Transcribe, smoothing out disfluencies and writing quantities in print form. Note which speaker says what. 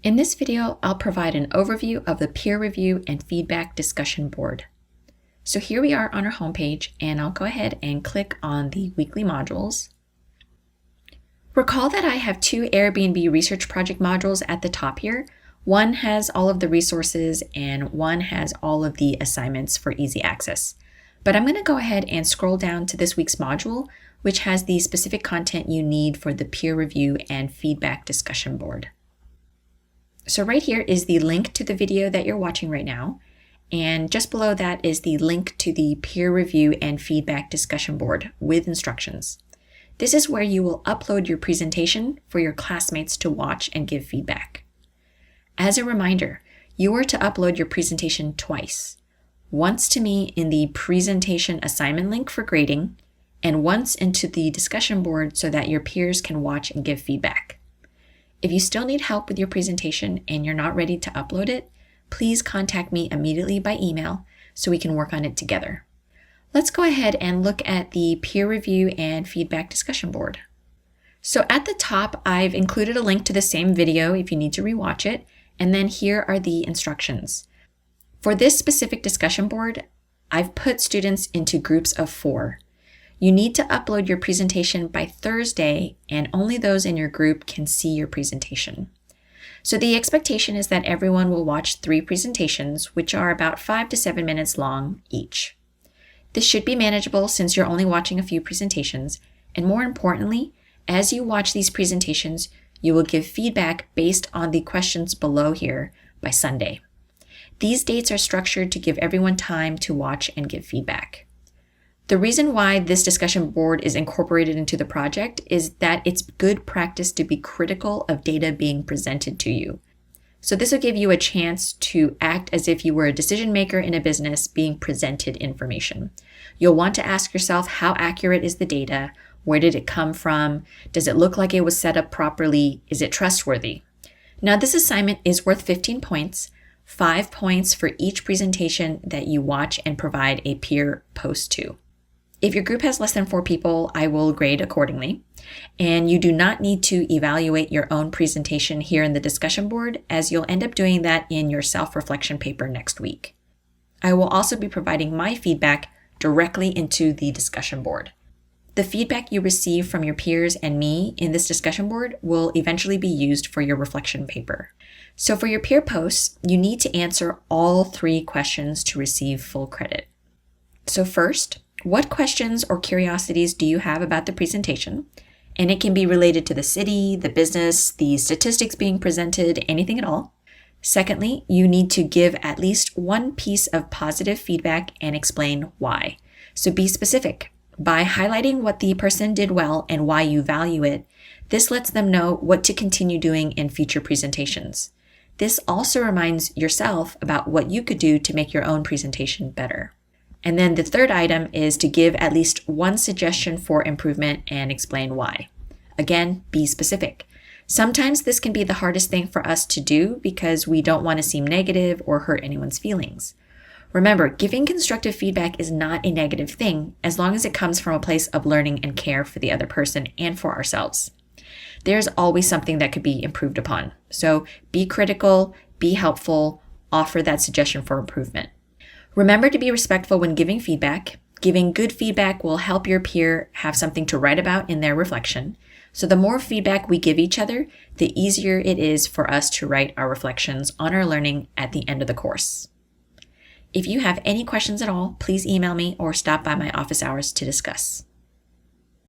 Speaker 1: In this video, I'll provide an overview of the peer review and feedback discussion board. So here we are on our homepage, and I'll go ahead and click on the weekly modules. Recall that I have two Airbnb research project modules at the top here. One has all of the resources and one has all of the assignments for easy access. But I'm going to go ahead and scroll down to this week's module, which has the specific content you need for the peer review and feedback discussion board. So right here is the link to the video that you're watching right now. And just below that is the link to the peer review and feedback discussion board with instructions. This is where you will upload your presentation for your classmates to watch and give feedback. As a reminder, you are to upload your presentation twice. Once to me in the presentation assignment link for grading, and once into the discussion board so that your peers can watch and give feedback. If you still need help with your presentation and you're not ready to upload it, please contact me immediately by email so we can work on it together. Let's go ahead and look at the peer review and feedback discussion board. So at the top, I've included a link to the same video if you need to rewatch it, and then here are the instructions. For this specific discussion board, I've put students into groups of 4. You need to upload your presentation by Thursday, and only those in your group can see your presentation. So the expectation is that everyone will watch 3 presentations, which are about 5 to 7 minutes long each. This should be manageable since you're only watching a few presentations, and more importantly, as you watch these presentations, you will give feedback based on the questions below here by Sunday. These dates are structured to give everyone time to watch and give feedback. The reason why this discussion board is incorporated into the project is that it's good practice to be critical of data being presented to you. So this will give you a chance to act as if you were a decision maker in a business being presented information. You'll want to ask yourself, how accurate is the data? Where did it come from? Does it look like it was set up properly? Is it trustworthy? Now this assignment is worth 15 points, 5 points for each presentation that you watch and provide a peer post to. If your group has less than 4 people, I will grade accordingly. And you do not need to evaluate your own presentation here in the discussion board, as you'll end up doing that in your self-reflection paper next week. I will also be providing my feedback directly into the discussion board. The feedback you receive from your peers and me in this discussion board will eventually be used for your reflection paper. So for your peer posts, you need to answer all 3 questions to receive full credit. So first, what questions or curiosities do you have about the presentation? And it can be related to the city, the business, the statistics being presented, anything at all. Secondly, you need to give at least one piece of positive feedback and explain why. So be specific. By highlighting what the person did well and why you value it, this lets them know what to continue doing in future presentations. This also reminds yourself about what you could do to make your own presentation better. And then the third item is to give at least one suggestion for improvement and explain why. Again, be specific. Sometimes this can be the hardest thing for us to do because we don't want to seem negative or hurt anyone's feelings. Remember, giving constructive feedback is not a negative thing as long as it comes from a place of learning and care for the other person and for ourselves. There's always something that could be improved upon. So be critical, be helpful, offer that suggestion for improvement. Remember to be respectful when giving feedback. Giving good feedback will help your peer have something to write about in their reflection. So the more feedback we give each other, the easier it is for us to write our reflections on our learning at the end of the course. If you have any questions at all, please email me or stop by my office hours to discuss.